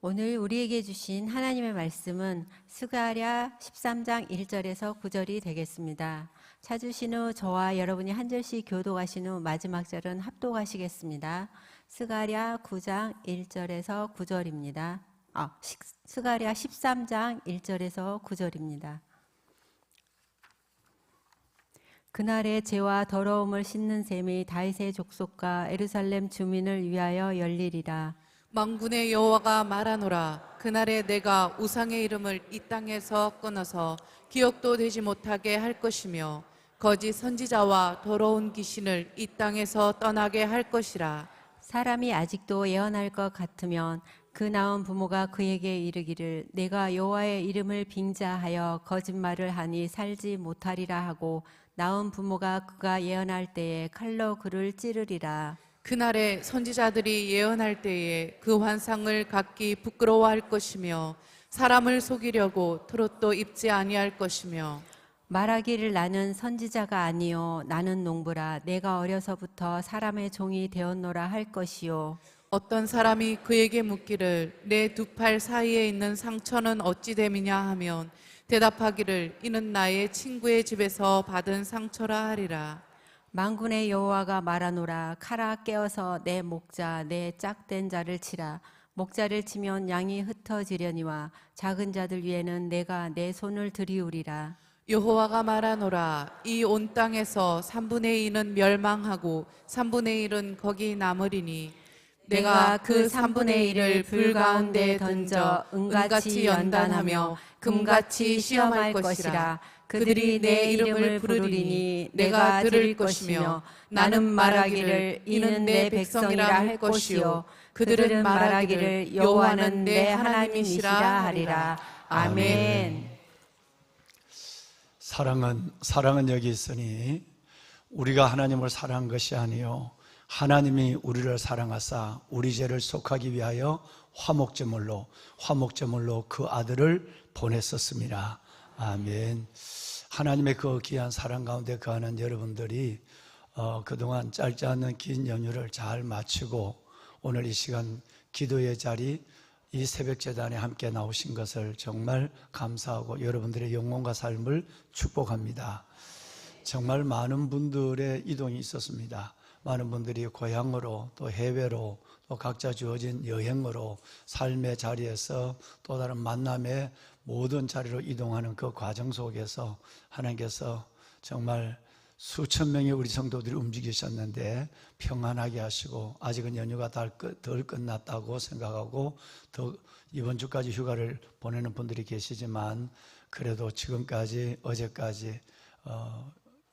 오늘 우리에게 주신 하나님의 말씀은 스가랴 13장 1절에서 9절이 되겠습니다. 찾으신 후 저와 여러분이 한 절씩 교독하신 후 마지막 절은 합독하시겠습니다. 스가랴 9장 1절에서 9절입니다. 스가랴 13장 1절에서 9절입니다. 그날의 죄와 더러움을 씻는 셈이 다윗의 족속과 예루살렘 주민을 위하여 열리리라. 만군의 여호와가 말하노라. 그날에 내가 우상의 이름을 이 땅에서 끊어서 기억도 되지 못하게 할 것이며 거짓 선지자와 더러운 귀신을 이 땅에서 떠나게 할 것이라. 사람이 아직도 예언할 것 같으면 그 낳은 부모가 그에게 이르기를 내가 여호와의 이름을 빙자하여 거짓말을 하니 살지 못하리라 하고 낳은 부모가 그가 예언할 때에 칼로 그를 찌르리라. 그날에 선지자들이 예언할 때에 그 환상을 각기 부끄러워할 것이며 사람을 속이려고 트롯도 입지 아니할 것이며 말하기를 나는 선지자가 아니요 나는 농부라 내가 어려서부터 사람의 종이 되었노라 할 것이요. 어떤 사람이 그에게 묻기를 내 두 팔 사이에 있는 상처는 어찌 됨이냐 하면 대답하기를 이는 나의 친구의 집에서 받은 상처라 하리라. 만군의 여호와가 말하노라. 칼아 깨어서 내 목자 내 짝된 자를 치라. 목자를 치면 양이 흩어지려니와 작은 자들 위에는 내가 내 손을 들이우리라. 여호와가 말하노라. 이 온 땅에서 3분의 2는 멸망하고 3분의 1은 거기 남으리니 내가 그 3분의 1을 불 가운데 던져 은같이 연단하며 금같이 시험할 것이라. 그들이 내 이름을 부르리니 내가 들을 것이며 나는 말하기를 이는 내 백성이라 할 것이요 그들은 말하기를 여호와는 내 하나님이시라 하리라. 아멘. 사랑은 여기 있으니 우리가 하나님을 사랑한 것이 아니요 하나님이 우리를 사랑하사 우리 죄를 속하기 위하여 화목제물로 그 아들을 보냈었습니다. 아멘. 하나님의 그 귀한 사랑 가운데 거하는 여러분들이 그동안 짧지 않은 긴 연휴를 잘 마치고 오늘 이 시간 기도의 자리 이 새벽재단에 함께 나오신 것을 정말 감사하고 여러분들의 영혼과 삶을 축복합니다. 정말 많은 분들의 이동이 있었습니다. 많은 분들이 고향으로 또 해외로 또 각자 주어진 여행으로 삶의 자리에서 또 다른 만남의 모든 자리로 이동하는 그 과정 속에서 하나님께서 정말 수천 명의 우리 성도들이 움직이셨는데 평안하게 하시고 아직은 연휴가 덜 끝났다고 생각하고 더 이번 주까지 휴가를 보내는 분들이 계시지만 그래도 지금까지 어제까지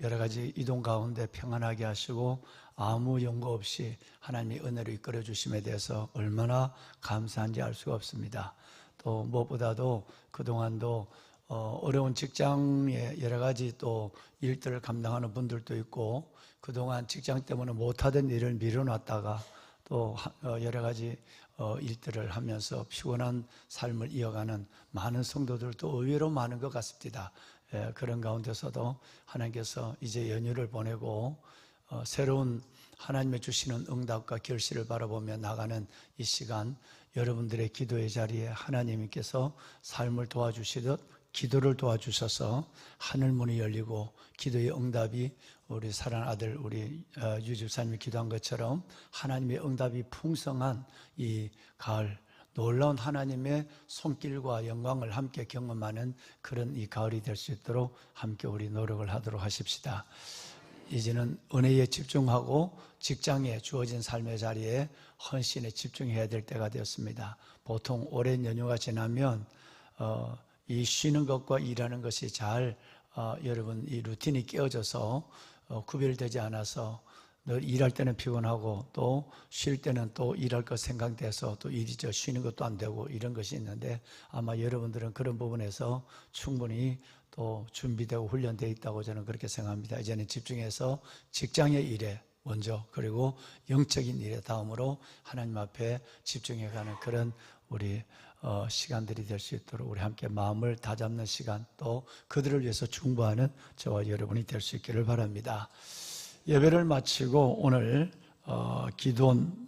여러 가지 이동 가운데 평안하게 하시고 아무 연고 없이 하나님의 은혜로 이끌어 주심에 대해서 얼마나 감사한지 알 수가 없습니다. 또 무엇보다도 그동안도 어려운 직장에 여러 가지 또 일들을 감당하는 분들도 있고 그동안 직장 때문에 못하던 일을 미뤄놨다가 또 여러 가지 일들을 하면서 피곤한 삶을 이어가는 많은 성도들도 의외로 많은 것 같습니다. 그런 가운데서도 하나님께서 이제 연휴를 보내고 새로운 하나님의 주시는 응답과 결실을 바라보며 나가는 이 시간 여러분들의 기도의 자리에 하나님께서 삶을 도와주시듯 기도를 도와주셔서 하늘문이 열리고 기도의 응답이 우리 사랑하는 아들 우리 유집사님이 기도한 것처럼 하나님의 응답이 풍성한 이 가을 놀라운 하나님의 손길과 영광을 함께 경험하는 그런 이 가을이 될 수 있도록 함께 우리 노력을 하도록 하십시다. 이제는 은혜에 집중하고 직장에 주어진 삶의 자리에 헌신에 집중해야 될 때가 되었습니다. 보통 오랜 연휴가 지나면 이 쉬는 것과 일하는 것이 잘 여러분 이 루틴이 깨어져서 구별되지 않아서 늘 일할 때는 피곤하고 또 쉴 때는 또 일할 것 생각돼서 또 일이 쉬는 것도 안 되고 이런 것이 있는데 아마 여러분들은 그런 부분에서 충분히 또 준비되고 훈련되어 있다고 저는 그렇게 생각합니다. 이제는 집중해서 직장의 일에 먼저 그리고 영적인 일에 다음으로 하나님 앞에 집중해가는 그런 우리 시간들이 될 수 있도록 우리 함께 마음을 다잡는 시간 또 그들을 위해서 중보하는 저와 여러분이 될 수 있기를 바랍니다. 예배를 마치고 오늘 기도원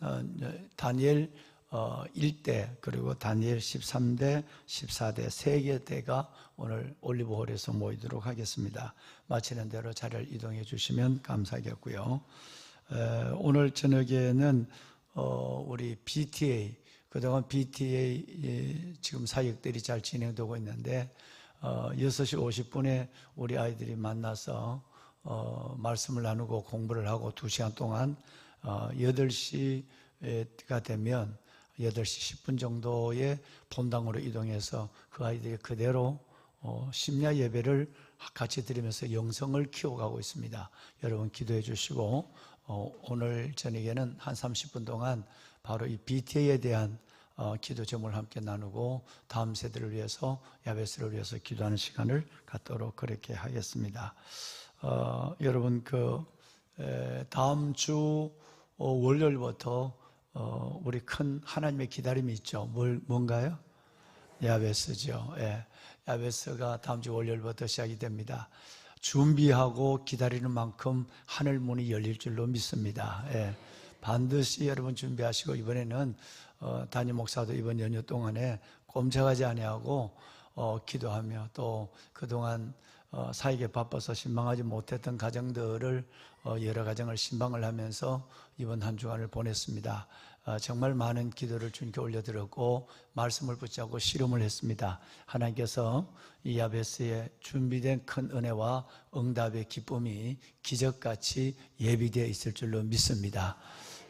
다니엘 1대 그리고 다니엘 13대, 14대 3개 대가 오늘 올리브홀에서 모이도록 하겠습니다. 마치는 대로 자리를 이동해 주시면 감사하겠고요. 오늘 저녁에는 우리 BTA, 그동안 BTA 지금 사역들이 잘 진행되고 있는데 6시 50분에 우리 아이들이 만나서 말씀을 나누고 공부를 하고 2시간 동안 8시가 되면 8시 10분 정도의 본당으로 이동해서 그 아이들이 그대로 심야 예배를 같이 드리면서 영성을 키워가고 있습니다. 여러분 기도해 주시고 오늘 저녁에는 한 30분 동안 바로 이 BTA에 대한 기도 제목을 함께 나누고 다음 세대를 위해서, 야베스를 위해서 기도하는 시간을 갖도록 그렇게 하겠습니다. 여러분 다음 주 월요일부터 우리 큰 하나님의 기다림이 있죠. 뭔가요? 야베스죠. 예. 야베스가 다음 주 월요일부터 시작이 됩니다. 준비하고 기다리는 만큼 하늘 문이 열릴 줄로 믿습니다. 예. 반드시 여러분 준비하시고, 이번에는 담임 목사도 이번 연휴 동안에 꼼짝하지 아니하고 기도하며, 또 그동안 사역에 바빠서 신방하지 못했던 가정들을 여러 가정을 신방을 하면서 이번 한 주간을 보냈습니다. 정말 많은 기도를 주님께 올려드렸고 말씀을 붙잡고 씨름을 했습니다. 하나님께서 이 야베스에 준비된 큰 은혜와 응답의 기쁨이 기적같이 예비되어 있을 줄로 믿습니다.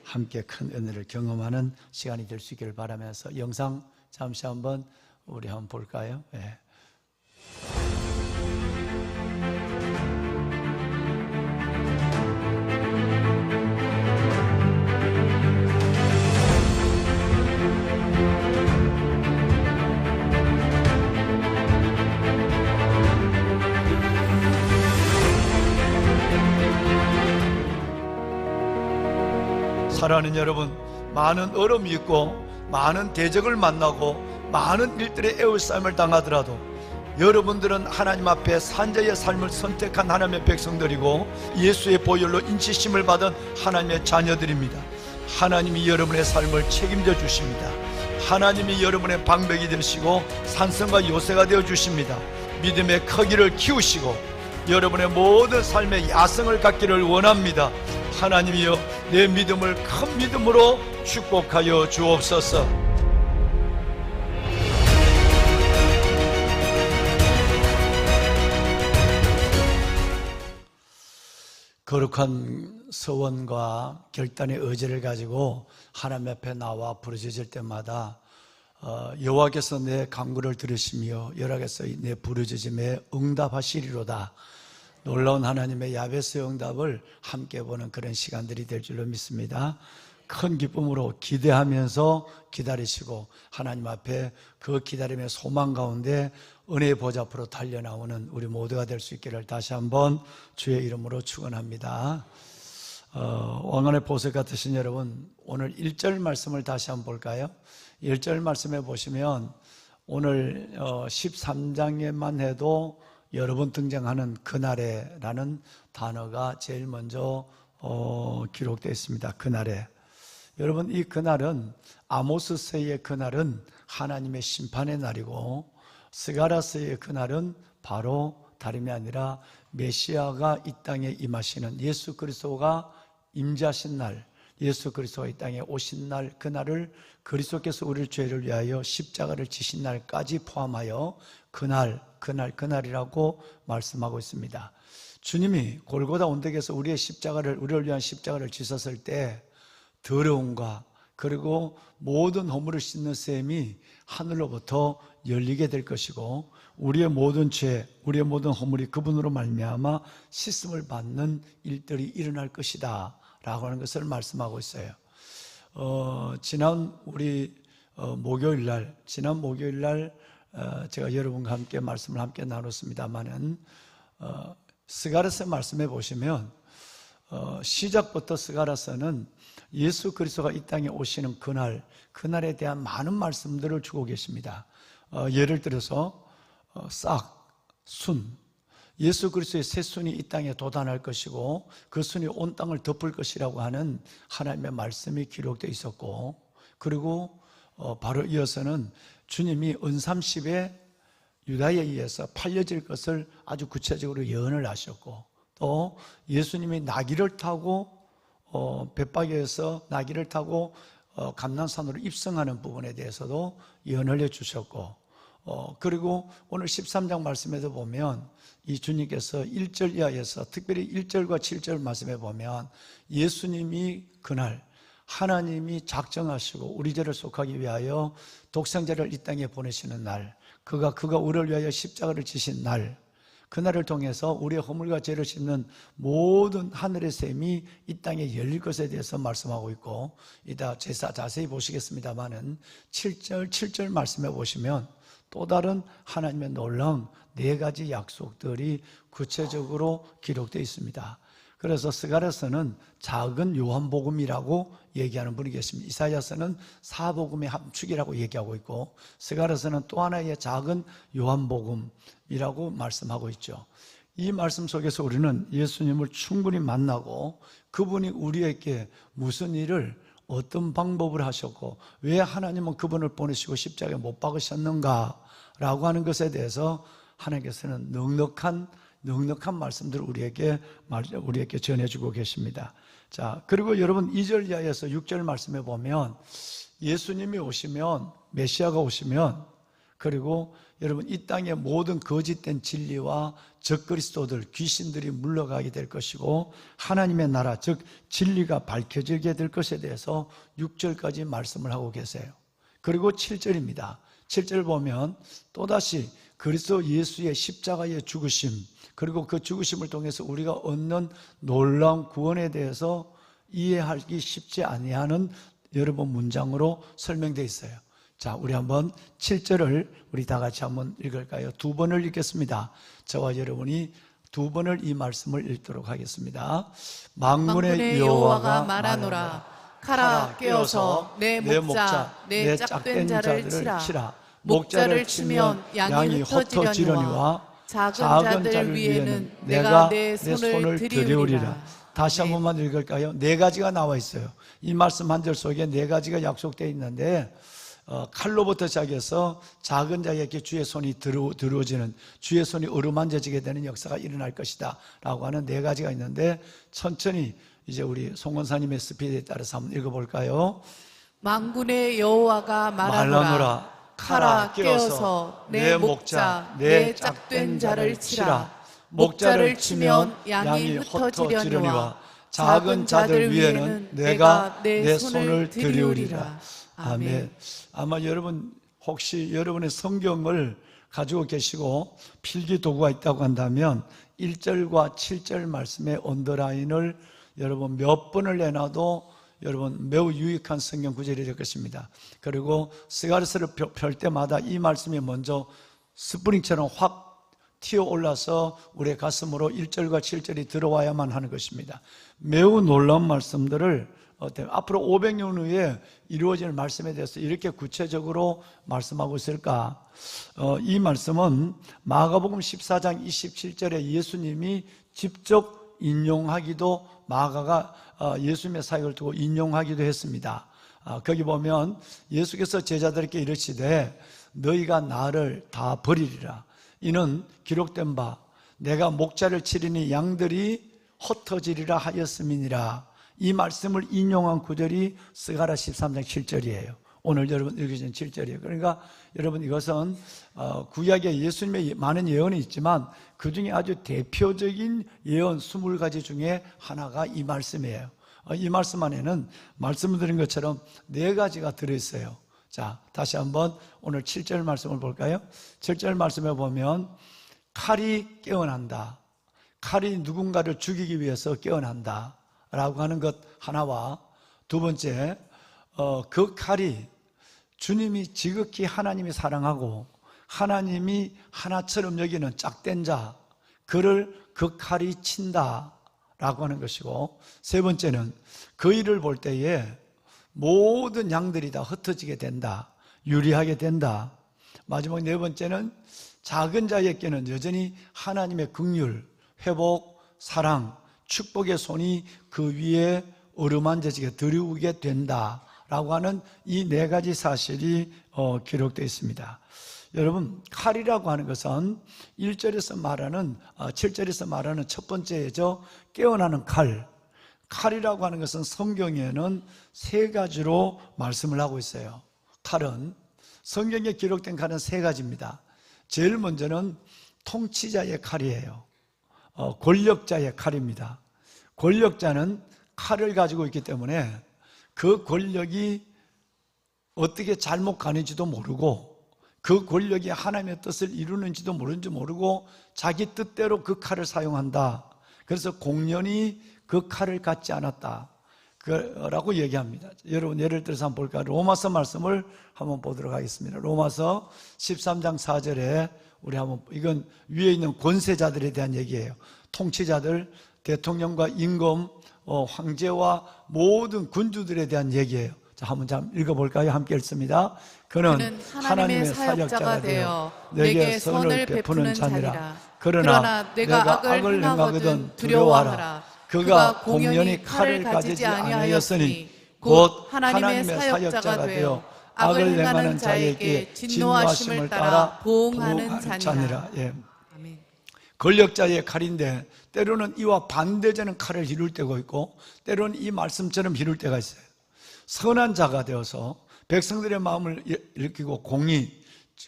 함께 큰 은혜를 경험하는 시간이 될 수 있기를 바라면서 영상 잠시 한번 우리 한번 볼까요? 네. 사랑하는 여러분, 많은 어려움이 있고 많은 대적을 만나고 많은 일들의 애울싸움을 당하더라도 여러분들은 하나님 앞에 산자의 삶을 선택한 하나님의 백성들이고 예수의 보혈로 인치심을 받은 하나님의 자녀들입니다. 하나님이 여러분의 삶을 책임져 주십니다. 하나님이 여러분의 방백이 되시고 산성과 요새가 되어 주십니다. 믿음의 크기를 키우시고 여러분의 모든 삶의 야성을 갖기를 원합니다. 하나님이여, 내 믿음을 큰 믿음으로 축복하여 주옵소서. 거룩한 서원과 결단의 의지를 가지고 하나님 앞에 나와 부르짖을 때마다 여호와께서 내 간구를 들으시며 여호와께서 내 부르짖음에 응답하시리로다. 놀라운 하나님의 야베스의 응답을 함께 보는 그런 시간들이 될 줄로 믿습니다. 큰 기쁨으로 기대하면서 기다리시고 하나님 앞에 그 기다림의 소망 가운데 은혜의 보좌 앞으로 달려나오는 우리 모두가 될 수 있기를 다시 한번 주의 이름으로 축원합니다. 왕관의 보석 같으신 여러분, 오늘 1절 말씀을 다시 한번 볼까요? 1절 말씀에 보시면 오늘 13장에만 해도 여러 번 등장하는 그날에라는 단어가 제일 먼저 기록되어 있습니다. 그날에. 여러분, 이 그날은, 아모스서의 그날은 하나님의 심판의 날이고 스가랴서의 그날은 바로 다름이 아니라 메시아가 이 땅에 임하시는, 예수 그리스도가 임재하신 날, 예수 그리스도가 이 땅에 오신 날, 그날을 그리스도께서 우리를 죄를 위하여 십자가를 지신 날까지 포함하여 그날이라고 말씀하고 있습니다. 주님이 골고다 언덕에서 우리를 위한 십자가를 지셨을 때 더러움과 그리고 모든 허물을 씻는 셈이 하늘로부터 열리게 될 것이고 우리의 모든 죄, 우리의 모든 허물이 그분으로 말미암아 씻음을 받는 일들이 일어날 것이다 라고 하는 것을 말씀하고 있어요. 지난 목요일날 제가 여러분과 함께 말씀을 함께 나눴습니다만은 스가랴서 말씀해 보시면 시작부터 스가랴서는 예수 그리스도가 이 땅에 오시는 그날에 대한 많은 말씀들을 주고 계십니다. 예를 들어서 예수 그리스도의 새 순이 이 땅에 도단할 것이고 그 순이 온 땅을 덮을 것이라고 하는 하나님의 말씀이 기록되어 있었고, 그리고 바로 이어서는 주님이 은삼십에 유다에 의해서 팔려질 것을 아주 구체적으로 예언을 하셨고, 또 예수님이 나귀를 타고 벳바게에서 나귀를 타고 감난산으로 입성하는 부분에 대해서도 예언을 해주셨고, 그리고 오늘 13장 말씀에도 보면 이 주님께서 1절 이하에서 특별히 1절과 7절 말씀에 보면 예수님이 그날 하나님이 작정하시고 우리 죄를 속하기 위하여 독생자를 이 땅에 보내시는 날, 그가 우리를 위하여 십자가를 지신 날, 그날을 통해서 우리의 허물과 죄를 씻는 모든 하늘의 셈이 이 땅에 열릴 것에 대해서 말씀하고 있고, 이따 자세히 보시겠습니다마는 7절 말씀해 보시면 또 다른 하나님의 놀라운 4가지 약속들이 구체적으로 기록되어 있습니다. 그래서 스가랴서는 작은 요한복음이라고 얘기하는 분이 계십니다. 이사야서는 사복음의 함축이라고 얘기하고 있고, 스가랴서는 또 하나의 작은 요한복음이라고 말씀하고 있죠. 이 말씀 속에서 우리는 예수님을 충분히 만나고 그분이 우리에게 무슨 일을 어떤 방법을 하셨고 왜 하나님은 그분을 보내시고 십자가에 못 박으셨는가 라고 하는 것에 대해서 하나님께서는 넉넉한 말씀들을 우리에게 전해주고 계십니다. 자, 그리고 여러분 2절 이하에서 6절 말씀에 보면 예수님이 오시면, 메시아가 오시면, 그리고 여러분 이 땅의 모든 거짓된 진리와 적그리스도들, 귀신들이 물러가게 될 것이고 하나님의 나라, 즉 진리가 밝혀지게 될 것에 대해서 6절까지 말씀을 하고 계세요. 그리고 7절입니다. 7절 보면 또다시 그리스도 예수의 십자가의 죽으심, 그리고 그 죽으심을 통해서 우리가 얻는 놀라운 구원에 대해서 이해하기 쉽지 아니하는 여러분 문장으로 설명되어 있어요. 자, 우리 한번 7절을 우리 다 같이 한번 읽을까요? 2번을 읽겠습니다. 저와 여러분이 2번을 이 말씀을 읽도록 하겠습니다. 만군의 여호와가 말하노라. 칼아 깨어서 내 목자 내 짝된 자를 치라. 목자를 치면 양이 흩어지려니와 작은 자들 위에는 내가 내 손을 들이우리라. 다시 한 번만 읽을까요? 4가지가 나와 있어요. 이 말씀 한 절 속에 4가지가 약속되어 있는데 칼로부터 시작해서 작은 자에게 주의 손이 들어오지는, 주의 손이 어루만져지게 되는 역사가 일어날 것이다 라고 하는 4가지가 있는데, 천천히 이제 우리 송원사님의 스피드에 따라서 한번 읽어볼까요? 만군의 여호와가 말하노라. 칼아 깨어서 내 목자 내 짝된 자를 치라. 목자를 치면 양이 흩어지려니와 작은 자들 위에는 내가 내 손을 들이우리라. 아멘. 아마 여러분 혹시 여러분의 성경을 가지고 계시고 필기 도구가 있다고 한다면 1절과 7절 말씀의 언더라인을 여러분 몇 번을 내놔도 여러분 매우 유익한 성경 구절이 될 것입니다. 그리고 스가랴서를 펼 때마다 이 말씀이 먼저 스프링처럼 확 튀어 올라서 우리의 가슴으로 1절과 7절이 들어와야만 하는 것입니다. 매우 놀라운 말씀들을 앞으로 500년 후에 이루어질 말씀에 대해서 이렇게 구체적으로 말씀하고 있을까? 이 말씀은 마가복음 14장 27절에 예수님이 직접 인용하기도, 마가가 예수님의 사역을 두고 인용하기도 했습니다. 거기 보면 예수께서 제자들에게 이르시되 너희가 나를 다 버리리라. 이는 기록된 바 내가 목자를 치리니 양들이 흩어지리라 하였음이니라. 이 말씀을 인용한 구절이 스가랴 13장 7절이에요. 오늘 여러분 읽으신 7절이에요. 그러니까 여러분 이것은 구약에 예수님의 많은 예언이 있지만 그 중에 아주 대표적인 예언 20가지 중에 하나가 이 말씀이에요. 이 말씀 안에는 말씀드린 것처럼 4가지가 들어있어요. 자, 다시 한번 오늘 7절 말씀을 볼까요? 7절 말씀에 보면 칼이 깨어난다. 칼이 누군가를 죽이기 위해서 깨어난다 라고 하는 것 하나와, 두 번째, 그 칼이 주님이 지극히 하나님이 사랑하고 하나님이 하나처럼 여기는 짝된 자, 그를 그 칼이 친다 라고 하는 것이고, 세 번째는 그 일을 볼 때에 모든 양들이 다 흩어지게 된다, 유리하게 된다. 마지막 4번째는 작은 자에게는 여전히 하나님의 긍휼, 회복, 사랑, 축복의 손이 그 위에 어루만져지게 들이우게 된다라고 라고 하는 이 네 가지 사실이 기록되어 있습니다. 여러분, 칼이라고 하는 것은 1절에서 말하는 7절에서 말하는 첫 번째죠. 깨어나는 칼. 칼이라고 하는 것은 성경에는 세 가지로 말씀을 하고 있어요. 칼은 성경에 기록된 칼은 세 가지입니다. 제일 먼저는 통치자의 칼이에요. 권력자의 칼입니다. 권력자는 칼을 가지고 있기 때문에 그 권력이 어떻게 잘못 가는지도 모르고 그 권력이 하나님의 뜻을 이루는지도 모르는지 모르고 자기 뜻대로 그 칼을 사용한다. 그래서 공연히 그 칼을 갖지 않았다 라고 얘기합니다. 여러분, 예를 들어서 한번 볼까요? 로마서 말씀을 한번 보도록 하겠습니다. 로마서 13장 4절에 우리 한번, 이건 위에 있는 권세자들에 대한 얘기예요. 통치자들, 대통령과 임금, 황제와 모든 군주들에 대한 얘기예요. 자, 한번 읽어볼까요? 함께 읽습니다. 그는 하나님의 사역자가 되어 내게 선을 베푸는 자니라. 그러나 내가 악을 행하거든 두려워하라. 그가 공연히 칼을 가지지 아니하였으니 곧 하나님의 사역자가 되어 악을 행하는 자에게 진노하심을 따라 보응하는 자니라. 예. 권력자의 칼인데 때로는 이와 반대되는 칼을 기를 때가 있고 때로는 이 말씀처럼 기를 때가 있어요. 선한 자가 되어서 백성들의 마음을 일으키고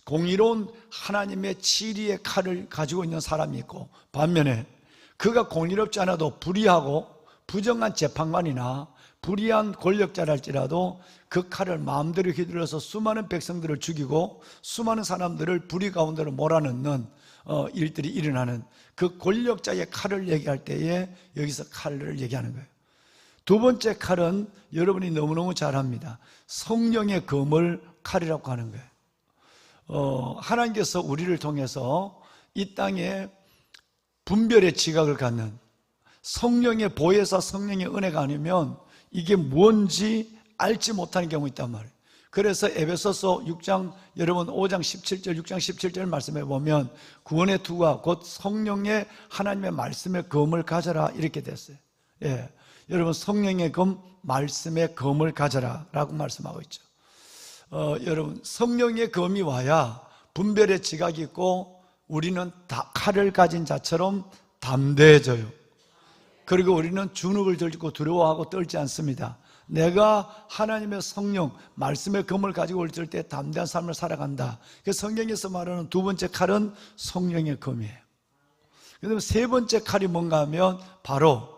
공의로운 하나님의 진리의 칼을 가지고 있는 사람이 있고, 반면에 그가 공의롭지 않아도 불의하고 부정한 재판관이나 불의한 권력자랄지라도 그 칼을 마음대로 휘둘러서 수많은 백성들을 죽이고 수많은 사람들을 불의 가운데로 몰아넣는 일들이 일어나는 그 권력자의 칼을 얘기할 때에 여기서 칼을 얘기하는 거예요. 두 번째 칼은 여러분이 너무너무 잘 압니다. 성령의 검을 칼이라고 하는 거예요. 하나님께서 우리를 통해서 이 땅에 분별의 지각을 갖는 성령의 보혜사, 성령의 은혜가 아니면 이게 뭔지 알지 못하는 경우가 있단 말이에요. 그래서 에베소서 6장, 여러분 5장 17절, 6장 17절 말씀해 보면 구원의 투가 곧 성령의 하나님의 말씀의 검을 가져라 이렇게 됐어요. 예, 여러분 성령의 검, 말씀의 검을 가져라 라고 말씀하고 있죠. 여러분 성령의 검이 와야 분별의 지각이 있고 우리는 다 칼을 가진 자처럼 담대해져요. 그리고 우리는 주눅을 들고 두려워하고 떨지 않습니다. 내가 하나님의 성령, 말씀의 검을 가지고 있을 때 담대한 삶을 살아간다. 그래서 성경에서 말하는 두 번째 칼은 성령의 검이에요. 그다음에 세 번째 칼이 뭔가 하면 바로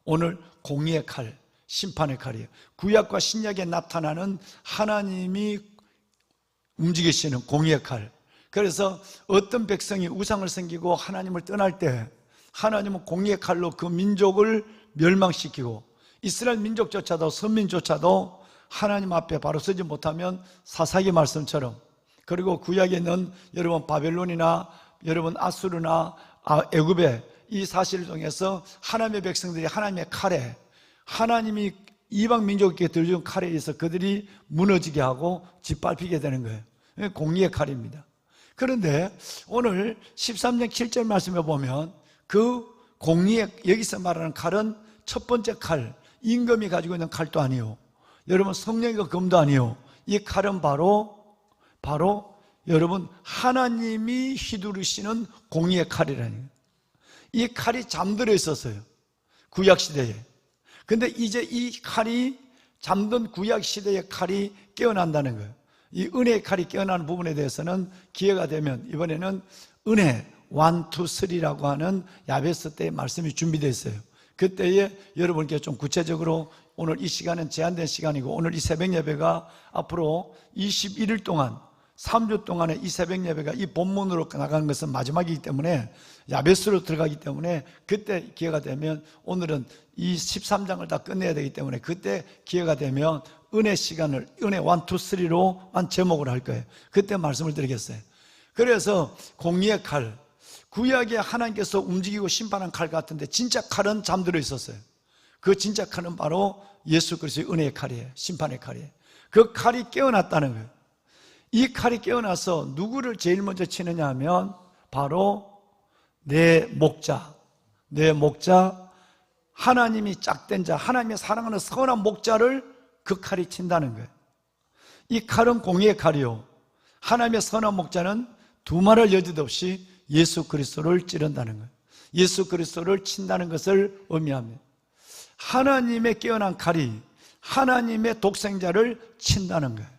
오늘 공의의 칼, 심판의 칼이에요. 구약과 신약에 나타나는 하나님이 움직이시는 공의의 칼. 그래서 어떤 백성이 우상을 섬기고 하나님을 떠날 때 하나님은 공의의 칼로 그 민족을 멸망시키고 이스라엘 민족조차도 선민조차도 하나님 앞에 바로 서지 못하면 사사기 말씀처럼, 그리고 구약에 있는 여러분 바벨론이나 여러분 아수르나 애굽의 이 사실을 통해서 하나님의 백성들이 하나님의 칼에, 하나님이 이방 민족에게 들려준 칼에 의해서 그들이 무너지게 하고 짓밟히게 되는 거예요. 공의의 칼입니다. 그런데 오늘 13장 7절 말씀에 보면 그 공의의, 여기서 말하는 칼은 첫 번째 칼, 임금이 가지고 있는 칼도 아니요, 여러분 성령의 검도 아니요, 이 칼은 바로 여러분 하나님이 휘두르시는 공의의 칼이라는 거예요. 이 칼이 잠들어 있었어요, 구약시대에. 근데 이제 이 칼이, 잠든 구약시대의 칼이 깨어난다는 거예요. 이 은혜의 칼이 깨어나는 부분에 대해서는 기회가 되면 이번에는 은혜 1, 2, 3라고 하는 야베스 때의 말씀이 준비되어 있어요. 그때에 여러분께 좀 구체적으로, 오늘 이 시간은 제한된 시간이고 오늘 이 새벽 예배가 앞으로 21일 동안 3주 동안의 이 새벽 예배가 이 본문으로 나가는 것은 마지막이기 때문에 야베스로 들어가기 때문에 그때 기회가 되면, 오늘은 이 13장을 다 끝내야 되기 때문에 그때 기회가 되면 은혜 시간을 은혜 1, 2, 3로만 제목을 할 거예요. 그때 말씀을 드리겠어요. 그래서 공의의 칼, 구약에 하나님께서 움직이고 심판한 칼 같은데 진짜 칼은 잠들어 있었어요. 그 진짜 칼은 바로 예수 그리스도의 은혜의 칼이에요. 심판의 칼이에요. 그 칼이 깨어났다는 거예요. 이 칼이 깨어나서 누구를 제일 먼저 치느냐 하면 바로 내 목자, 하나님이 짝된 자, 하나님의 사랑하는 선한 목자를 그 칼이 친다는 거예요. 이 칼은 공의의 칼이요, 하나님의 선한 목자는 두말할 여지도 없이 예수 그리스도를 찌른다는 거예요. 예수 그리스도를 친다는 것을 의미합니다. 하나님의 깨어난 칼이 하나님의 독생자를 친다는 거예요.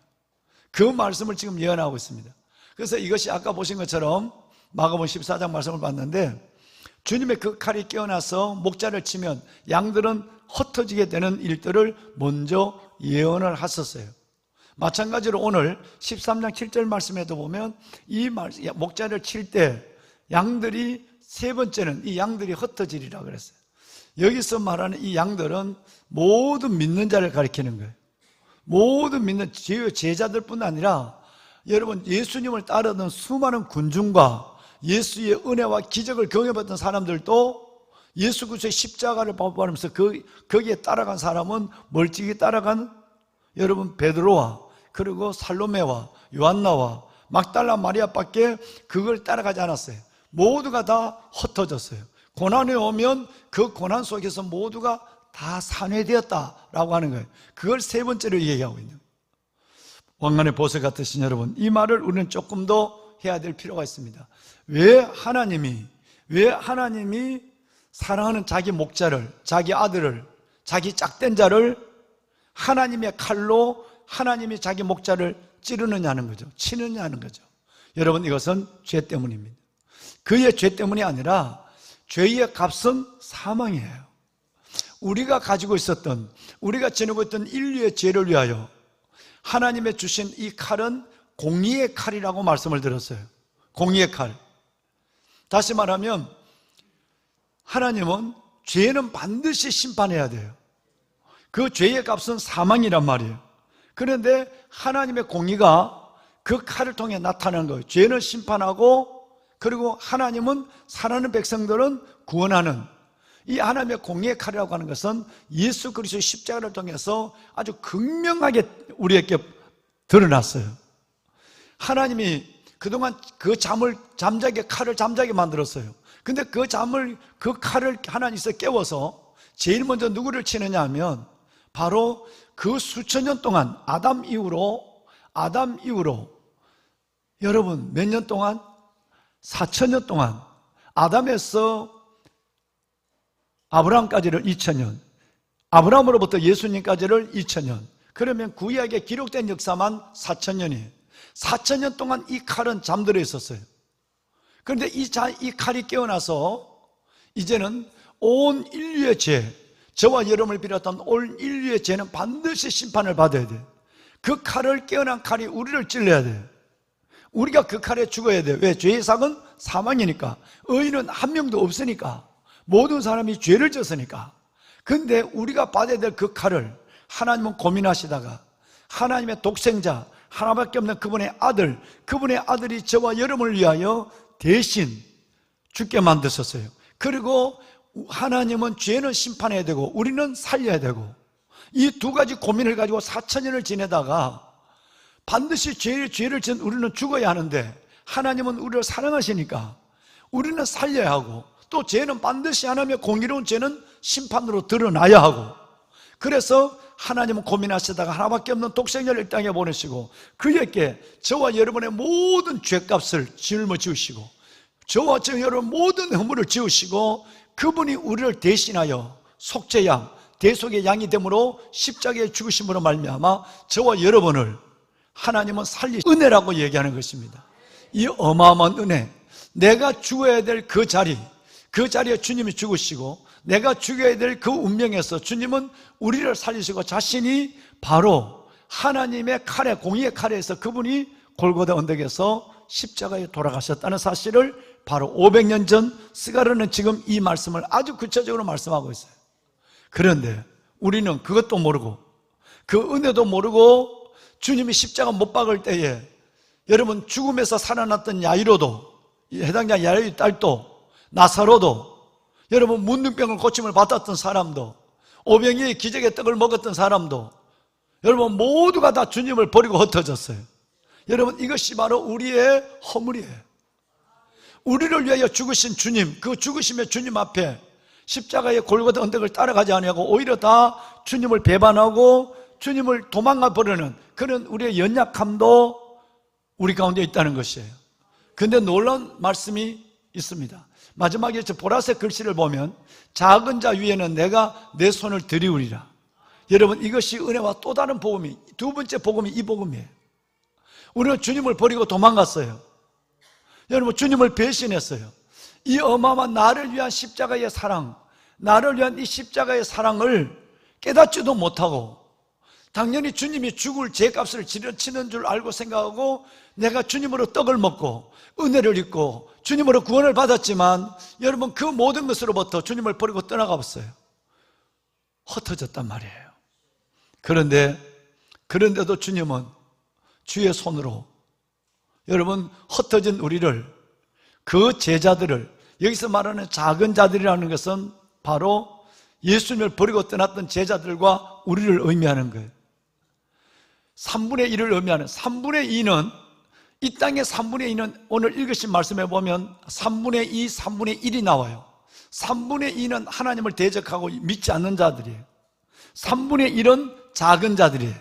그 말씀을 지금 예언하고 있습니다. 그래서 이것이 아까 보신 것처럼 마가복음 14장 말씀을 봤는데, 주님의 그 칼이 깨어나서 목자를 치면 양들은 흩어지게 되는 일들을 먼저 예언을 하셨어요. 마찬가지로 오늘 13장 7절 말씀에도 보면 이 목자를 칠 때 양들이 세 번째는 이 양들이 흩어지리라 그랬어요. 여기서 말하는 이 양들은 모든 믿는 자를 가리키는 거예요. 모든 믿는 제자들뿐 아니라 여러분, 예수님을 따르던 수많은 군중과 예수의 은혜와 기적을 경험했던 사람들도 예수 그리스도의 십자가를 바라보면서 거기에 따라간 사람은 멀찍이 따라간 여러분 베드로와 그리고 살로메와 요한나와 막달라 마리아밖에 그걸 따라가지 않았어요. 모두가 다 흩어졌어요. 고난이 오면 그 고난 속에서 모두가 다 산회되었다라고 하는 거예요. 그걸 세 번째로 얘기하고 있는 거예요. 왕관의 보석 같으신 여러분, 이 말을 우리는 조금 더 해야 될 필요가 있습니다. 왜 하나님이 사랑하는 자기 목자를, 자기 아들을, 자기 짝된 자를 하나님의 칼로 하나님이 자기 목자를 찌르느냐는 거죠. 치느냐는 거죠. 여러분, 이것은 죄 때문입니다. 그의 죄 때문이 아니라 죄의 값은 사망이에요. 우리가 가지고 있었던, 우리가 지니고 있던 인류의 죄를 위하여 하나님의 주신 이 칼은 공의의 칼이라고 말씀을 드렸어요. 공의의 칼. 다시 말하면 하나님은 죄는 반드시 심판해야 돼요. 그 죄의 값은 사망이란 말이에요. 그런데 하나님의 공의가 그 칼을 통해 나타나는 거예요. 죄는 심판하고, 그리고 하나님은 살아있는 백성들은 구원하는, 이 하나님의 공의의 칼이라고 하는 것은 예수 그리스도의 십자가를 통해서 아주 극명하게 우리에게 드러났어요. 하나님이 그동안 그 칼을 잠자게 만들었어요. 근데 그 칼을 하나님께서 깨워서 제일 먼저 누구를 치느냐 하면 바로 그 수천 년 동안 아담 이후로 여러분 몇 년 동안? 4,000년 동안, 아담에서 아브라함까지를 2,000년, 아브라함으로부터 예수님까지를 2,000년, 그러면 구약에 기록된 역사만 4,000년이에요. 4,000년 동안 이 칼은 잠들어 있었어요. 그런데 이 칼이 깨어나서 이제는 온 인류의 죄, 저와 여러분을 비롯한 온 인류의 죄는 반드시 심판을 받아야 돼요. 그 칼을, 깨어난 칼이 우리를 찔러야 돼요. 우리가 그 칼에 죽어야 돼요. 왜? 죄의 삭은 사망이니까. 의인은 한 명도 없으니까. 모든 사람이 죄를 졌으니까. 근데 우리가 받아야 될 그 칼을 하나님은 고민하시다가 하나님의 독생자, 하나밖에 없는 그분의 아들이 저와 여러분을 위하여 대신 죽게 만드셨어요. 그리고 하나님은 죄는 심판해야 되고 우리는 살려야 되고, 이 두 가지 고민을 가지고 4,000년을 지내다가 반드시 죄를 지은 우리는 죽어야 하는데 하나님은 우리를 사랑하시니까 우리는 살려야 하고, 또 죄는 반드시 하나님의 공의로운 죄는 심판으로 드러나야 하고, 그래서 하나님은 고민하시다가 하나밖에 없는 독생자를 이 땅에 보내시고 그에게 저와 여러분의 모든 죄값을 짊어지우시고 저와 여러분 모든 허물을 지우시고 그분이 우리를 대신하여 속죄양, 대속의 양이 됨으로 십자가에 죽으심으로 말미암아 저와 여러분을 하나님은 은혜라고 얘기하는 것입니다. 이 어마어마한 은혜, 내가 죽어야 될 그 자리에 주님이 죽으시고 내가 죽어야 될 그 운명에서 주님은 우리를 살리시고 자신이 바로 하나님의 칼에, 공의의 칼에서 그분이 골고다 언덕에서 십자가에 돌아가셨다는 사실을 바로 500년 전 스가랴는 지금 이 말씀을 아주 구체적으로 말씀하고 있어요. 그런데 우리는 그것도 모르고 그 은혜도 모르고 주님이 십자가 못 박을 때에 여러분 죽음에서 살아났던 야이로도, 해당자 야이로의 딸도, 나사로도, 여러분 문둥병을 고침을 받았던 사람도, 오병이의 기적의 떡을 먹었던 사람도, 여러분 모두가 다 주님을 버리고 흩어졌어요. 여러분 이것이 바로 우리의 허물이에요. 우리를 위하여 죽으신 주님, 그 죽으심의 주님 앞에 십자가의 골고다 언덕을 따라가지 아니하고 오히려 다 주님을 배반하고 주님을 도망가 버리는 그런 우리의 연약함도 우리 가운데 있다는 것이에요. 근데 놀라운 말씀이 있습니다. 마지막에 저 보라색 글씨를 보면 작은 자 위에는 내가 내 손을 들이우리라. 여러분, 이것이 은혜와 또 다른 복음이, 두 번째 복음이 이 복음이에요. 우리는 주님을 버리고 도망갔어요. 여러분, 주님을 배신했어요. 이 어마어마한 나를 위한 십자가의 사랑, 나를 위한 이 십자가의 사랑을 깨닫지도 못하고, 당연히 주님이 죽을 죄값을 치는 줄 알고 생각하고 내가 주님으로 떡을 먹고 은혜를 입고 주님으로 구원을 받았지만, 여러분, 그 모든 것으로부터 주님을 버리고 떠나가 봤어요. 흩어졌단 말이에요. 그런데도 주님은 주의 손으로, 여러분, 흩어진 우리를, 그 제자들을, 여기서 말하는 작은 자들이라는 것은 바로 예수님을 버리고 떠났던 제자들과 우리를 의미하는 거예요. 3분의 1을 의미하는, 3분의 2는, 이 땅의 3분의 2는 오늘 읽으신 말씀에 보면 3분의 2, 3분의 1이 나와요. 3분의 2는 하나님을 대적하고 믿지 않는 자들이에요. 3분의 1은 작은 자들이에요.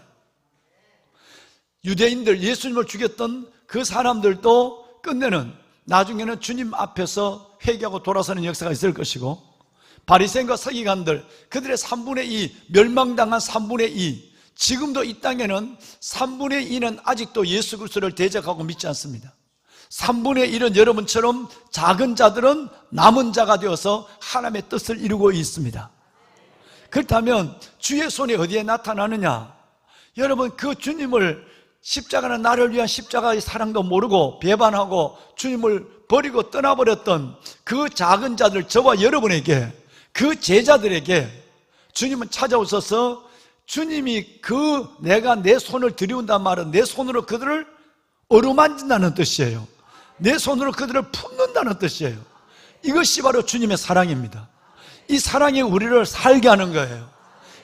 유대인들, 예수님을 죽였던 그 사람들도 끝내는, 나중에는 주님 앞에서 회개하고 돌아서는 역사가 있을 것이고, 바리새인과 서기관들, 그들의 3분의 2, 멸망당한 3분의 2, 지금도 이 땅에는 3분의 2는 아직도 예수 그리스도를 대적하고 믿지 않습니다. 3분의 1은 여러분처럼 작은 자들은 남은 자가 되어서 하나님의 뜻을 이루고 있습니다. 그렇다면 주의 손이 어디에 나타나느냐? 여러분, 그 주님을, 십자가는 나를 위한 십자가의 사랑도 모르고 배반하고 주님을 버리고 떠나버렸던 그 작은 자들, 저와 여러분에게, 그 제자들에게 주님은 찾아오셔서, 주님이 내가 내 손을 들이운단 말은 내 손으로 그들을 어루만진다는 뜻이에요. 내 손으로 그들을 품는다는 뜻이에요. 이것이 바로 주님의 사랑입니다. 이 사랑이 우리를 살게 하는 거예요.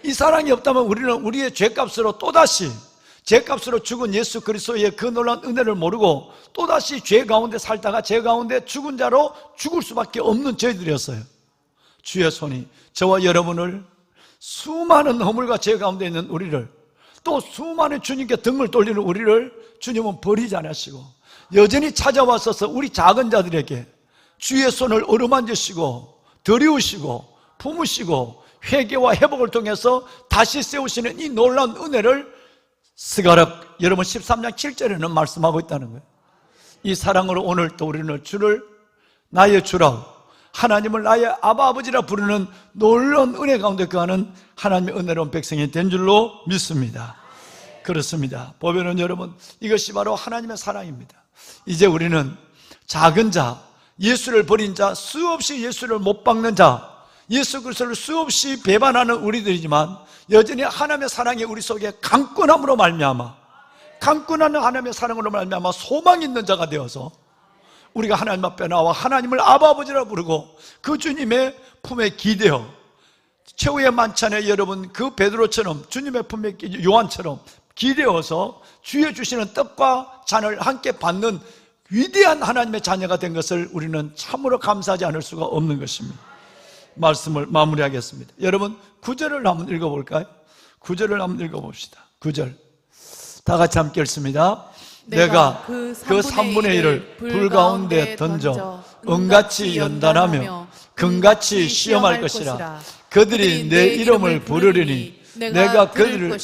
이 사랑이 없다면 우리는 우리의 죄값으로 또다시, 죄값으로 죽은 예수 그리스도의 그 놀라운 은혜를 모르고 또다시 죄 가운데 살다가 죄 가운데 죽은 자로 죽을 수밖에 없는 저희들이었어요. 주의 손이 저와 여러분을, 수많은 허물과 죄 가운데 있는 우리를, 또 수많은 주님께 등을 돌리는 우리를 주님은 버리지 않으시고 여전히 찾아와서 우리 작은 자들에게 주의 손을 어루만지시고 들이우시고 품으시고 회개와 회복을 통해서 다시 세우시는 이 놀라운 은혜를 스가랴 여러분 13장 7절에는 말씀하고 있다는 거예요. 이 사랑으로 오늘 또 우리는 주를 나의 주라고, 하나님을 나의 아바 아버지라 부르는 놀라운 은혜 가운데 거하는 하나님의 은혜로운 백성이 된 줄로 믿습니다. 그렇습니다. 보면은 여러분, 이것이 바로 하나님의 사랑입니다. 이제 우리는 작은 자, 예수를 버린 자, 수없이 예수를 못 박는 자, 예수 그리스도를 수없이 배반하는 우리들이지만 여전히 하나님의 사랑이 우리 속에 강권함으로 말미암아, 강권하는 하나님의 사랑으로 말미암아 소망 있는 자가 되어서 우리가 하나님 앞에 나와 하나님을 아바 아버지라 부르고 그 주님의 품에 기대어 최후의 만찬에 여러분 그 베드로처럼 주님의 품에 요한처럼 기대어서 주의 주시는 떡과 잔을 함께 받는 위대한 하나님의 자녀가 된 것을 우리는 참으로 감사하지 않을 수가 없는 것입니다. 말씀을 마무리하겠습니다. 여러분 9절을 한번 읽어볼까요? 9절을 한번 읽어봅시다. 9절 다 같이 함께 읽습니다. 내가 그 3분의 1을 불 가운데 던져 은같이 연단하며 금같이 시험할 것이라. 그들이 내 이름을 부르리니 내가 그들을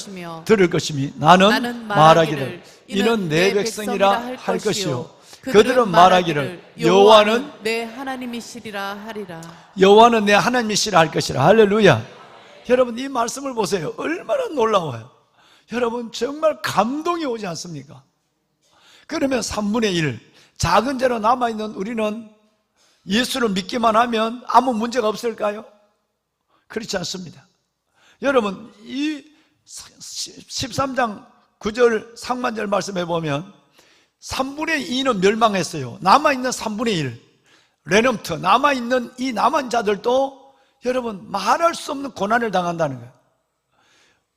들을 것이니 나는 말하기를 이는 내 백성이라 할 것이요 그들은 말하기를 여호와는 내 하나님이시리라 하리라. 여호와는 내 하나님이시라 할 것이라. 할렐루야. 여러분 이 말씀을 보세요. 얼마나 놀라워요. 여러분 정말 감동이 오지 않습니까? 그러면 3분의 1 작은 죄로 남아있는 우리는 예수를 믿기만 하면 아무 문제가 없을까요? 그렇지 않습니다. 여러분 이 13장 9절 상반절 말씀해 보면 3분의 2는 멸망했어요. 남아있는 3분의 1 레넘트, 남아있는 이 남은 자들도 여러분 말할 수 없는 고난을 당한다는 거예요.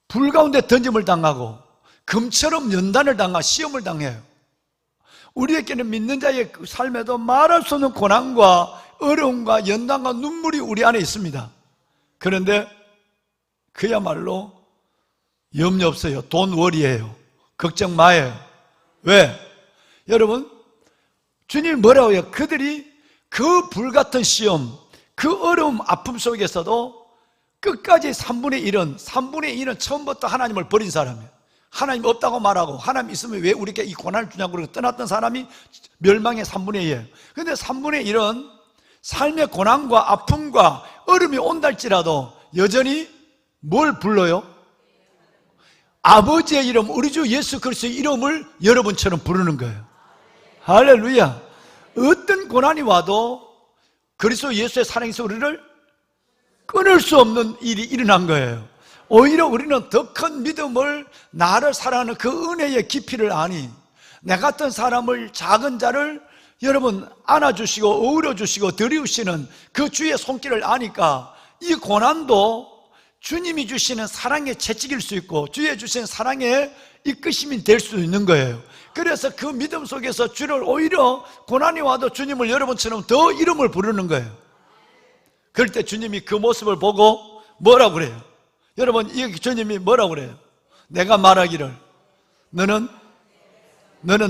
불 가운데 던짐을 당하고 금처럼 연단을 당하고 시험을 당해요. 우리에게는 믿는 자의 삶에도 말할 수 없는 고난과 어려움과 연단과 눈물이 우리 안에 있습니다. 그런데 그야말로 염려 없어요. 돈 월이에요. 걱정 마요. 왜? 여러분, 주님이 뭐라고 해요? 그들이 그 불같은 시험, 그 어려움, 아픔 속에서도 끝까지 3분의 1은 처음부터 하나님을 버린 사람이에요. 하나님 없다고 말하고, 하나님 있으면 왜 우리에게 이 고난을 주냐고 그러고 떠났던 사람이 멸망의 3분의 1이에요. 그런데 3분의 1은 삶의 고난과 아픔과 어려움이 온달지라도 여전히 뭘 불러요? 아버지의 이름, 우리 주 예수 그리스도의 이름을 여러분처럼 부르는 거예요. 할렐루야. 어떤 고난이 와도 그리스도 예수의 사랑에서 우리를 끊을 수 없는 일이 일어난 거예요. 오히려 우리는 더 큰 믿음을, 나를 사랑하는 그 은혜의 깊이를 아니, 내 같은 사람을, 작은 자를 여러분 안아주시고 어우러주시고 드리우시는 그 주의 손길을 아니까 이 고난도 주님이 주시는 사랑의 채찍일 수 있고 주의 주시는 사랑의 이끄심이 될 수 있는 거예요. 그래서 그 믿음 속에서 주를 오히려 고난이 와도 주님을 여러분처럼 더 이름을 부르는 거예요. 그럴 때 주님이 그 모습을 보고 뭐라고 그래요? 여러분, 이 주님이 뭐라고 그래요? 내가 말하기를 너는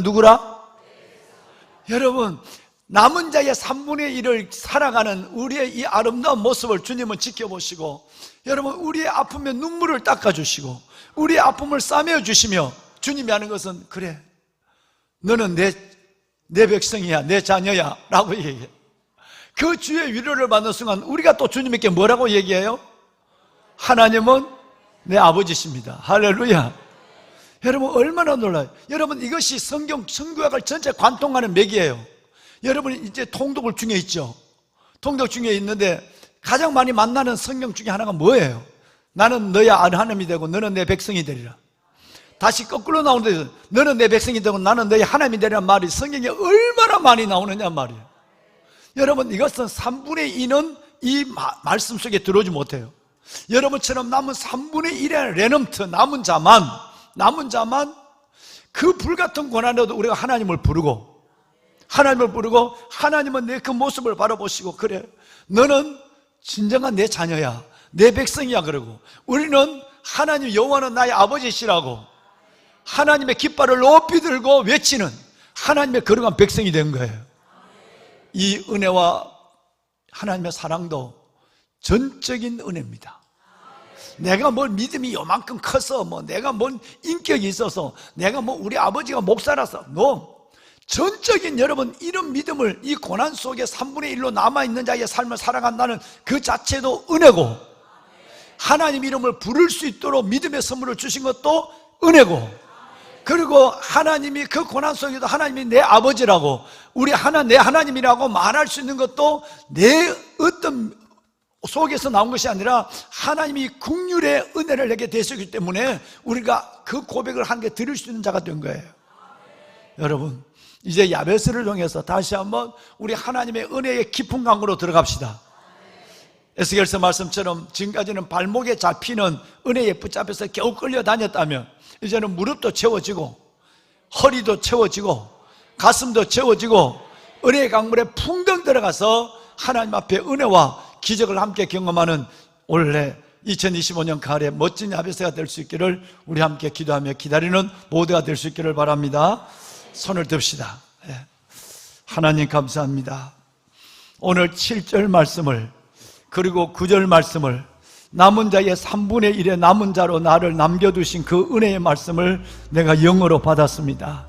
누구라? 여러분, 남은 자의 3분의 1을 살아가는 우리의 이 아름다운 모습을 주님은 지켜보시고, 여러분, 우리의 아픔에 눈물을 닦아주시고 우리의 아픔을 싸매어주시며 주님이 하는 것은, 그래, 너는 내 백성이야, 내 자녀야 라고 얘기해요. 그 주의 위로를 받는 순간 우리가 또 주님께 뭐라고 얘기해요? 하나님은 내 아버지십니다. 할렐루야. 여러분, 얼마나 놀라요. 여러분, 이것이 성구약을 전체 관통하는 맥이에요. 여러분, 이제 통독을 중에 있죠. 통독 중에 있는데 가장 많이 만나는 성경 중에 하나가 뭐예요? 나는 너의 하나님이 되고 너는 내 백성이 되리라. 다시 거꾸로 나오는데 너는 내 백성이 되고 나는 너의 하나님이 되리란 말이 성경에 얼마나 많이 나오느냐 말이에요. 여러분, 이것은 3분의 2는 이 말씀 속에 들어오지 못해요. 여러분처럼 남은 3분의 1의 레넘트, 남은 자만 그 불같은 고난에도 우리가 하나님을 부르고 하나님은 내 그 모습을 바라보시고, 그래, 너는 진정한 내 자녀야, 내 백성이야. 그러고 우리는 하나님, 여호와는 나의 아버지시라고 하나님의 깃발을 높이 들고 외치는 하나님의 거룩한 백성이 된 거예요. 이 은혜와 하나님의 사랑도 전적인 은혜입니다. 내가 뭘 믿음이 요만큼 커서, 내가 뭔 인격이 있어서, 내가 우리 아버지가 목사라서, 전적인 여러분 이런 믿음을 이 고난 속에 3분의 1로 남아있는 자의 삶을 살아간다는 그 자체도 은혜고, 하나님 이름을 부를 수 있도록 믿음의 선물을 주신 것도 은혜고, 그리고 하나님이 그 고난 속에도 하나님이 내 아버지라고, 내 하나님이라고 말할 수 있는 것도 내 어떤 속에서 나온 것이 아니라 하나님이 긍휼의 은혜를 내게 되셨기 때문에 우리가 그 고백을 한 게 드릴 수 있는 자가 된 거예요. 여러분, 이제 야베스를 통해서 다시 한번 우리 하나님의 은혜의 깊은 강으로 들어갑시다. 에스겔서 말씀처럼 지금까지는 발목에 잡히는 은혜에 붙잡혀서 겨우 끌려다녔다면 이제는 무릎도 채워지고 허리도 채워지고 가슴도 채워지고 은혜의 강물에 풍덩 들어가서 하나님 앞에 은혜와 기적을 함께 경험하는 올해 2025년 가을에 멋진 야베스가 될 수 있기를 우리 함께 기도하며 기다리는 모두가 될 수 있기를 바랍니다. 손을 듭시다. 하나님 감사합니다. 오늘 7절 말씀을 그리고 9절 말씀을 남은 자의 3분의 1의 남은 자로 나를 남겨두신 그 은혜의 말씀을 내가 영으로 받았습니다.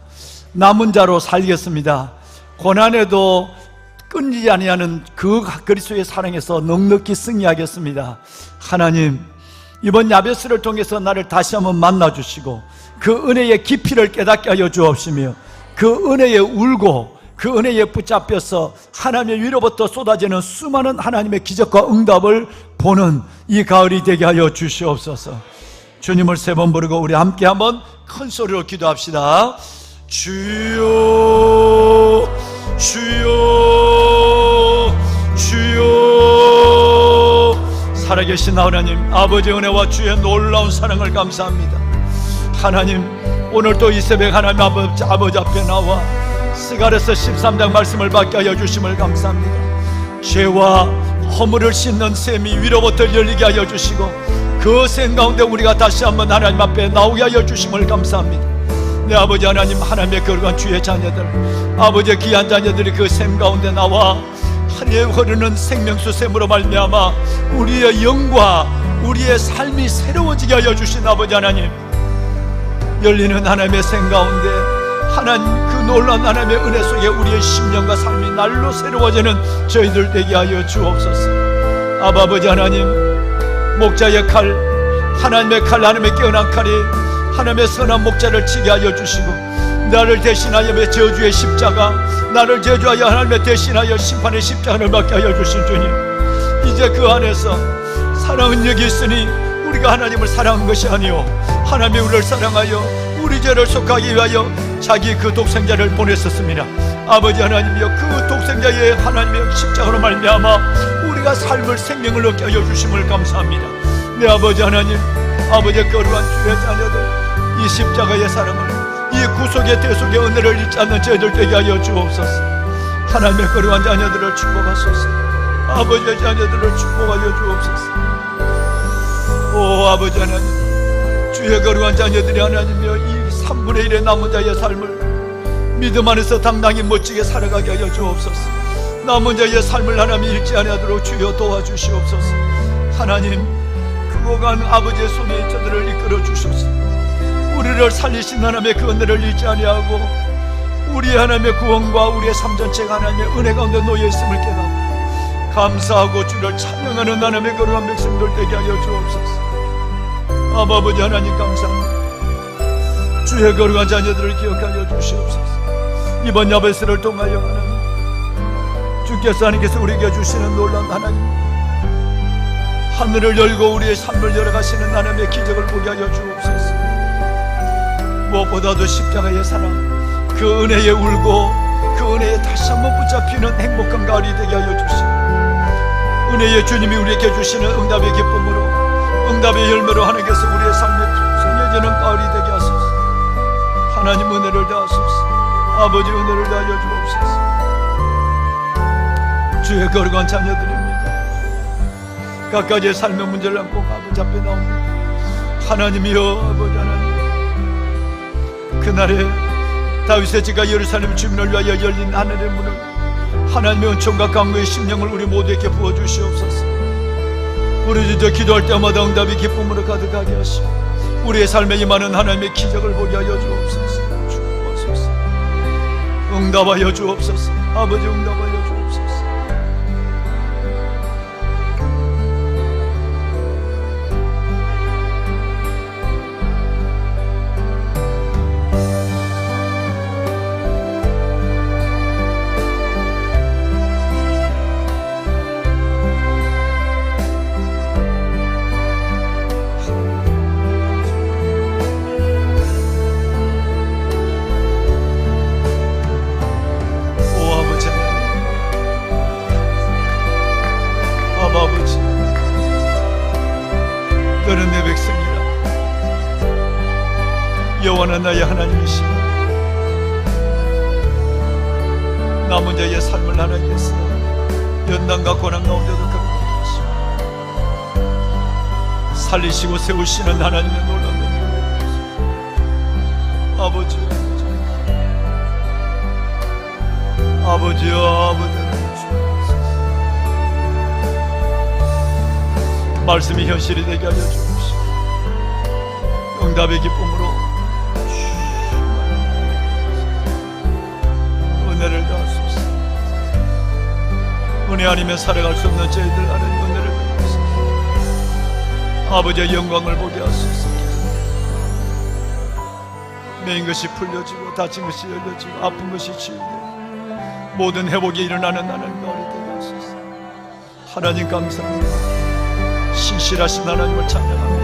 남은 자로 살겠습니다. 고난에도 끊이지 아니하는 그 그리스도의 사랑에서 넉넉히 승리하겠습니다. 하나님, 이번 야베스를 통해서 나를 다시 한번 만나주시고 그 은혜의 깊이를 깨닫게 하여 주옵시며 그 은혜에 울고 그 은혜에 붙잡혀서 하나님의 위로부터 쏟아지는 수많은 하나님의 기적과 응답을 보는 이 가을이 되게 하여 주시옵소서. 주님을 3번 부르고 우리 함께 한번 큰 소리로 기도합시다. 주여 주여 주여. 살아계신 하나님, 아버지 은혜와 주의 놀라운 사랑을 감사합니다. 하나님, 오늘도 이 새벽 하나님 아버지 앞에 나와 스가랴서 13장 말씀을 받게 하여 주심을 감사합니다. 죄와 허물을 씻는 셈이 위로부터 열리게 하여 주시고 그 생 가운데 우리가 다시 한번 하나님 앞에 나오게 하여 주심을 감사합니다. 내 아버지 하나님, 하나님의 거룩한 주의 자녀들, 아버지의 귀한 자녀들이 그 샘 가운데 나와 하늘에 흐르는 생명수 샘으로 말미암아 우리의 영과 우리의 삶이 새로워지게 하여 주신 아버지 하나님, 열리는 하나님의 샘 가운데 하나님 그 놀라운 하나님의 은혜 속에 우리의 심령과 삶이 날로 새로워지는 저희들 되게 하여 주옵소서. 아버지 하나님, 목자의 칼, 하나님의 칼, 하나님의 깨어난 칼이 하나님의 선한 목자를 치게 하여 주시고, 나를 대신하여 저주의 십자가, 나를 저주하여 하나님의 대신하여 심판의 십자가를 받게 하여 주신 주님, 이제 그 안에서 사랑은 여기 있으니 우리가 하나님을 사랑한 것이 아니오 하나님이 우리를 사랑하여 우리 죄를 속하기 위하여 자기 그 독생자를 보냈었습니다. 아버지 하나님이여, 그 독생자의 하나님의 십자가로 말미암아 우리가 삶을 생명을 얻게 하여 주심을 감사합니다. 내 아버지 하나님, 아버지의 거룩한 주의 자녀들, 이 십자가의 사랑을, 이 구속의 대속의 은혜를 잊지 않는 저희들 되게 하여 주옵소서. 하나님의 거룩한 자녀들을 축복하소서. 아버지의 자녀들을 축복하여 주옵소서. 오 아버지 하나님, 주의 거룩한 자녀들이 하나님이여 이 3분의 1의 남은 자의 삶을 믿음 안에서 당당히 멋지게 살아가게 하여 주옵소서. 남은 자의 삶을 하나님 잃지 아니하도록 주여 도와주시옵소서. 하나님, 크고 간 아버지의 손에 저들을 이끌어 주소서. 우리를 살리신 하나님의 그 은혜를 잊지 아니하고 우리 하나님의 구원과 우리의 삶 전체가 하나님의 은혜 가운데 놓여 있음을 깨닫고 감사하고 주를 찬양하는 하나님의 거룩한 백성들 되게 하여 주옵소서. 아버지 하나님 감사합니다. 주의 거룩한 자녀들을 기억하여 주시옵소서. 이번 야베스를 통하여 하나님, 주께서 하나님께서 우리에게 주시는 놀라운 하나님, 하늘을 열고 우리의 삶을 열어가시는 하나님의 기적을 보게 하여 주옵소서. 무엇보다도 십자가의 사랑, 그 은혜에 울고 그 은혜에 다시 한번 붙잡히는 행복한 가을이 되게 하여 주시고, 은혜의 주님이 우리에게 주시는 응답의 기쁨으로, 응답의 열매로 하나님께서 우리의 삶에 풍성해지는 가을이 되게 하소서. 하나님 은혜를 다하소서. 아버지 은혜를 다하여 주옵소서. 주의 거룩한 자녀들입니다. 각가지의 삶의 문제를 안고 아버지 앞에 나옵니다. 하나님이여, 아버지 하나님, 그날에 다윗의 집과 예루살렘 주민을 위하여 열린 하늘의 문을, 하나님의 은총과 강구의 심령을 우리 모두에게 부어주시옵소서. 우리 주저 기도할 때마다 응답이 기쁨으로 가득하게 하시고 우리의 삶에 임하는 하나님의 기적을 보게 하여 주옵소서. 주옵소서. 응답하여 주옵소서. 아버지 응답하여 주옵소서. 아버지, 너는 내 백성이라. 여호와는 나의 하나님이시라. 남은 자의 삶을 하나님께서 연단과 고난 가운데도 극복하시고 살리시고 세우시는 하나님의 놀라운 은혜. 아버지요, 아버지요, 아버지, 말씀이 현실이 되게 하여 주옵시고 응답의 기쁨으로 은혜를 다하소서. 은혜 아니면 살아갈 수 없는 저희들 하나님 은혜를 베푸소서. 아버지의 영광을 보게 하소서. 매인 것이 풀려지고 다친 것이 열려지고 아픈 것이 치유되고 모든 회복이 일어나는 하나님 가을이 되게 하소서. 하나님 감사합니다. 신실하신 하나님을 찬양합니다.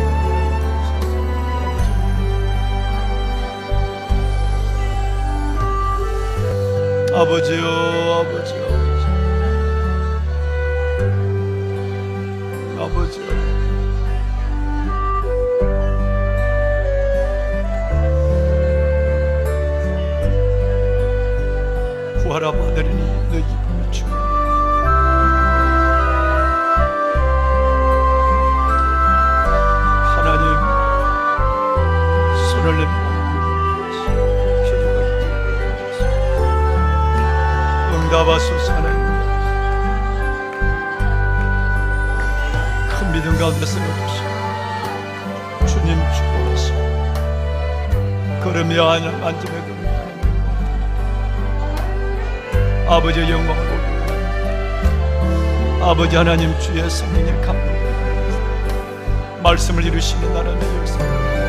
아버지요, 아버지요, 아버지요. 구하라 받으리니 내 기쁨이 주니 손을 내밀어 응답하소서. 하나님, 큰 믿음 가운데서 여기시고 주님 축복하시고 걸음이 하나님 만짐에 걸음이 아버지의 영광을 보고 아버지 하나님 주의 성령의 감동을 말씀을 이루시는 나라의 역사